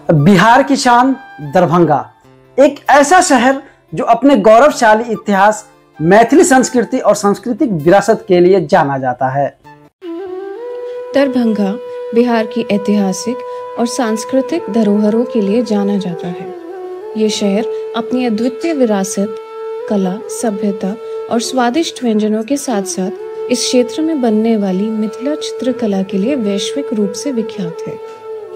बिहार की शान दरभंगा, एक ऐसा शहर जो अपने गौरवशाली इतिहास, मैथिली संस्कृति और सांस्कृतिक विरासत के लिए जाना जाता है। दरभंगा बिहार की ऐतिहासिक और सांस्कृतिक धरोहरों के लिए जाना जाता है। ये शहर अपनी अद्वितीय विरासत, कला, सभ्यता और स्वादिष्ट व्यंजनों के साथ साथ इस क्षेत्र में बनने वाली मिथिला चित्रकला के लिए वैश्विक रूप से विख्यात है।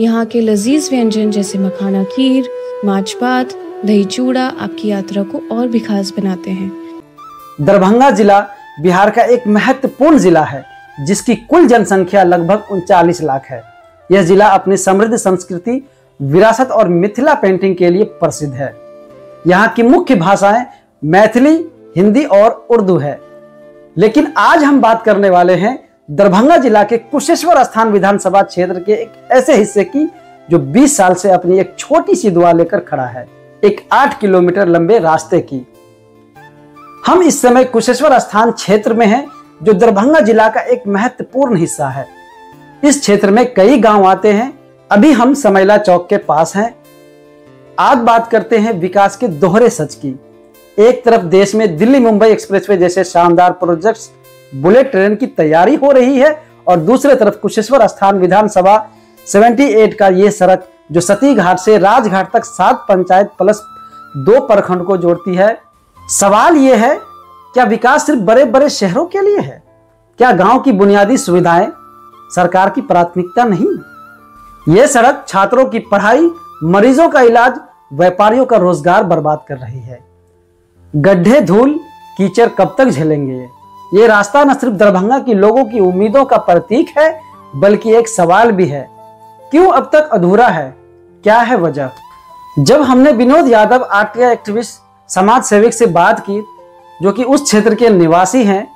यहाँ के लजीज व्यंजन जैसे मखाना खीर, माछ भात, दही चूड़ा आपकी यात्रा को और भी खास बनाते हैं। दरभंगा जिला बिहार का एक महत्वपूर्ण जिला है जिसकी कुल जनसंख्या लगभग 39 लाख है। यह जिला अपनी समृद्ध संस्कृति, विरासत और मिथिला पेंटिंग के लिए प्रसिद्ध है। यहाँ की मुख्य भाषाएं मैथिली, हिंदी और उर्दू है। लेकिन आज हम बात करने वाले हैं दरभंगा जिला के कुशेश्वर स्थान विधानसभा क्षेत्र के एक ऐसे हिस्से की जो 20 साल से अपनी एक छोटी सी दुआ लेकर खड़ा है, एक 8 किलोमीटर लंबे रास्ते की। हम इस समय कुशेश्वर स्थान क्षेत्र में हैं जो दरभंगा जिला का एक महत्वपूर्ण हिस्सा है। इस क्षेत्र में कई गांव आते हैं। अभी हम समैला चौक के पास हैं। आज बात करते हैं विकास के दोहरे सच की। एक तरफ देश में दिल्ली मुंबई एक्सप्रेसवे जैसे शानदार प्रोजेक्ट्स, बुलेट ट्रेन की तैयारी हो रही है और दूसरे तरफ कुशेश्वर स्थान विधानसभा 78 का ये सड़क जो सती घाट से राजघाट तक 7 पंचायत प्लस 2 प्रखंड को जोड़ती है। सवाल ये है, क्या विकास सिर्फ बड़े बड़े शहरों के लिए है? क्या गांव की बुनियादी सुविधाएं सरकार की प्राथमिकता नहीं? यह सड़क छात्रों की पढ़ाई, मरीजों का इलाज, व्यापारियों का रोजगार बर्बाद कर रही है। गड्ढे, धूल, कीचड़ कब तक झेलेंगे? ये रास्ता न सिर्फ दरभंगा के लोगों की उम्मीदों का प्रतीक है बल्कि एक सवाल भी है, क्यों अब तक अधूरा है? क्या है वजह? जब हमने विनोद यादव, आर्टिया एक्टिविस्ट, समाज सेवक से बात की जो कि उस क्षेत्र के निवासी हैं,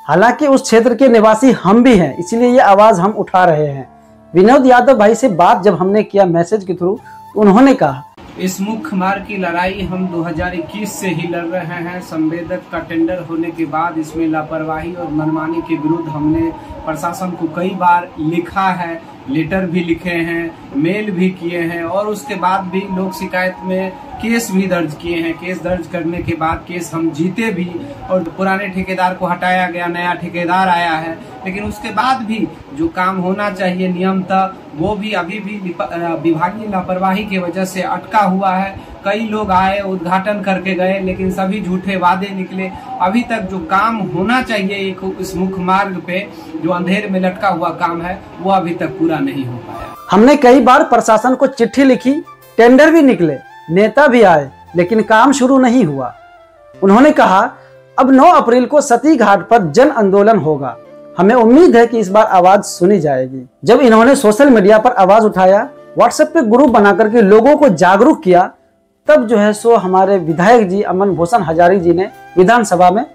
हालांकि उस क्षेत्र के निवासी हम भी हैं, इसलिए ये आवाज हम उठा रहे हैं। विनोद यादव भाई से बात जब हमने किया मैसेज के थ्रू, तो उन्होंने कहा, इस मुख्य मार्ग की लड़ाई हम 2021 से ही लड़ रहे हैं। संवेदक का टेंडर होने के बाद इसमें लापरवाही और मनमानी के विरुद्ध हमने प्रशासन को कई बार लिखा है, लेटर भी लिखे हैं, मेल भी किए हैं और उसके बाद भी लोग शिकायत में केस भी दर्ज किए हैं। केस दर्ज करने के बाद केस हम जीते भी और पुराने ठेकेदार को हटाया गया, नया ठेकेदार आया है। लेकिन उसके बाद भी जो काम होना चाहिए नियमतः वो भी अभी भी विभागीय लापरवाही की वजह से अटका हुआ है। कई लोग आए, उद्घाटन करके गए, लेकिन सभी झूठे वादे निकले। अभी तक जो काम होना चाहिए एक इस मुख्य मार्ग पे, जो अंधेर में लटका हुआ काम है, वो अभी तक पूरा नहीं हो पाया। हमने कई बार प्रशासन को चिट्ठी लिखी, टेंडर भी निकले, नेता भी आए, लेकिन काम शुरू नहीं हुआ। उन्होंने कहा, अब 9 अप्रैल को सती घाट पर जन आंदोलन होगा। हमें उम्मीद है कि इस बार आवाज सुनी जाएगी। जब इन्होंने सोशल मीडिया पर आवाज उठाया, व्हाट्सएप पे ग्रुप बना करके लोगों को जागरूक किया, तब जो है सो हमारे विधायक जी अमन भूषण हजारी जी ने विधानसभा में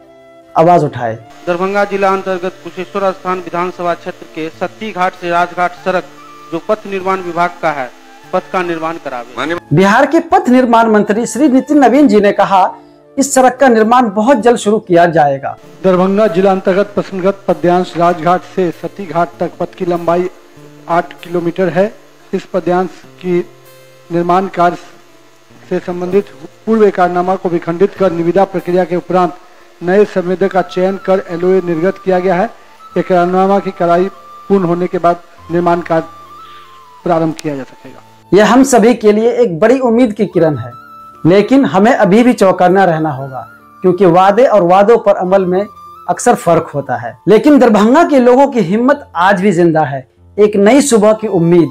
आवाज उठाए। दरभंगा जिला अंतर्गत कुशेश्वर स्थान विधानसभा क्षेत्र के सती घाट से राजघाट सड़क जो पथ निर्माण विभाग का है, पथ का निर्माण करावे। बिहार के पथ निर्माण मंत्री श्री नितिन नवीन जी ने कहा, इस सड़क का निर्माण बहुत जल्द शुरू किया जाएगा। दरभंगा जिला अंतर्गत प्रसंगत पदयांश राजघाट से सती घाट तक पथ की लंबाई 8 किलोमीटर है। इस पदयांश की निर्माण कार्य से संबंधित पूर्व एकरारनामा को विखंडित कर निविदा प्रक्रिया के उपरांत नए संवेदक का चयन कर LOA निर्गत किया गया है। एकरारनामा की कराई पूर्ण होने के बाद निर्माण कार्य प्रारंभ किया जा सकेगा। यह हम सभी के लिए एक बड़ी उम्मीद की किरण है, लेकिन हमें अभी भी चौकन्ना रहना होगा क्योंकि वादे और वादों पर अमल में अक्सर फर्क होता है। लेकिन दरभंगा के लोगों की हिम्मत आज भी जिंदा है। एक नई सुबह की उम्मीद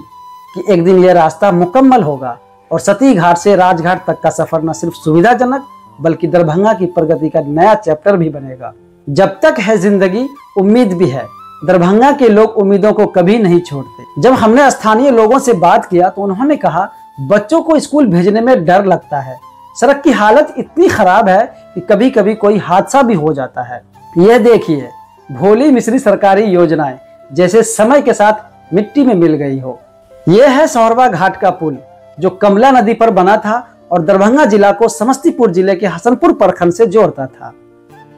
कि एक दिन यह रास्ता मुकम्मल होगा और सती घाट से राजघाट तक का सफर न सिर्फ सुविधाजनक बल्कि दरभंगा की प्रगति का नया चैप्टर भी बनेगा। जब तक है जिंदगी, उम्मीद भी है। दरभंगा के लोग उम्मीदों को कभी नहीं छोड़ते। जब हमने स्थानीय लोगों से बात किया तो उन्होंने कहा, बच्चों को स्कूल भेजने में डर लगता है। सड़क की हालत इतनी खराब है कि कभी कभी कोई हादसा भी हो जाता है। यह देखिए, भोली मिश्री सरकारी योजनाएं जैसे समय के साथ मिट्टी में मिल गई हो। यह है सौरवा घाट का पुल जो कमला नदी पर बना था और दरभंगा जिला को समस्तीपुर जिले के हसनपुर प्रखंड से जोड़ता था।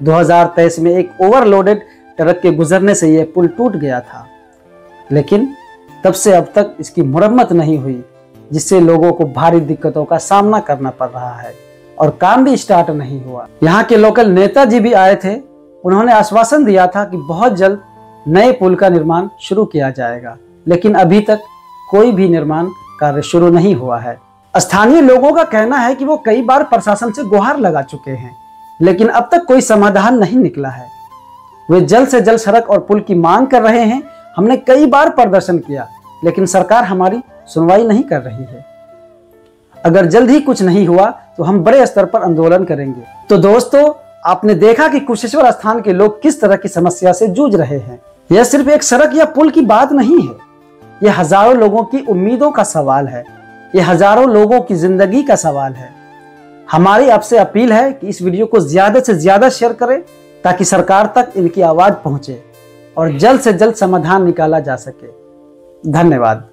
2023 में एक ओवरलोडेड ट्रक के गुजरने से यह पुल टूट गया था, लेकिन तब से अब तक इसकी मुरम्मत नहीं हुई। जिससे लोगों को भारी दिक्कतों का सामना करना पड़ रहा है और काम भी स्टार्ट नहीं हुआ। यहाँ के लोकल नेताजी भी आए थे, उन्होंने आश्वासन दिया था कि बहुत जल्द नए पुल का निर्माण शुरू किया जाएगा, लेकिन अभी तक कोई भी निर्माण कार्य शुरू नहीं हुआ है। स्थानीय लोगों का कहना है कि वो कई बार प्रशासन से गुहार लगा चुके हैं, लेकिन अब तक कोई समाधान नहीं निकला है। वे जल्द से जल्द सड़क और पुल की मांग कर रहे हैं। हमने कई बार प्रदर्शन किया, लेकिन सरकार हमारी सुनवाई नहीं कर रही है। अगर जल्द ही कुछ नहीं हुआ तो हम बड़े स्तर पर आंदोलन करेंगे। तो दोस्तों, आपने देखा कि कुशेश्वर स्थान के लोग किस तरह की समस्या से जूझ रहे हैं। यह सिर्फ एक सड़क या पुल की बात नहीं है, यह हजारों लोगों की उम्मीदों का सवाल है, यह हजारों लोगों की जिंदगी का सवाल है। हमारी आपसे अपील है कि इस वीडियो को ज्यादा से ज्यादा शेयर करें ताकि सरकार तक इनकी आवाज पहुंचे और जल्द से जल्द समाधान निकाला जा सके। धन्यवाद।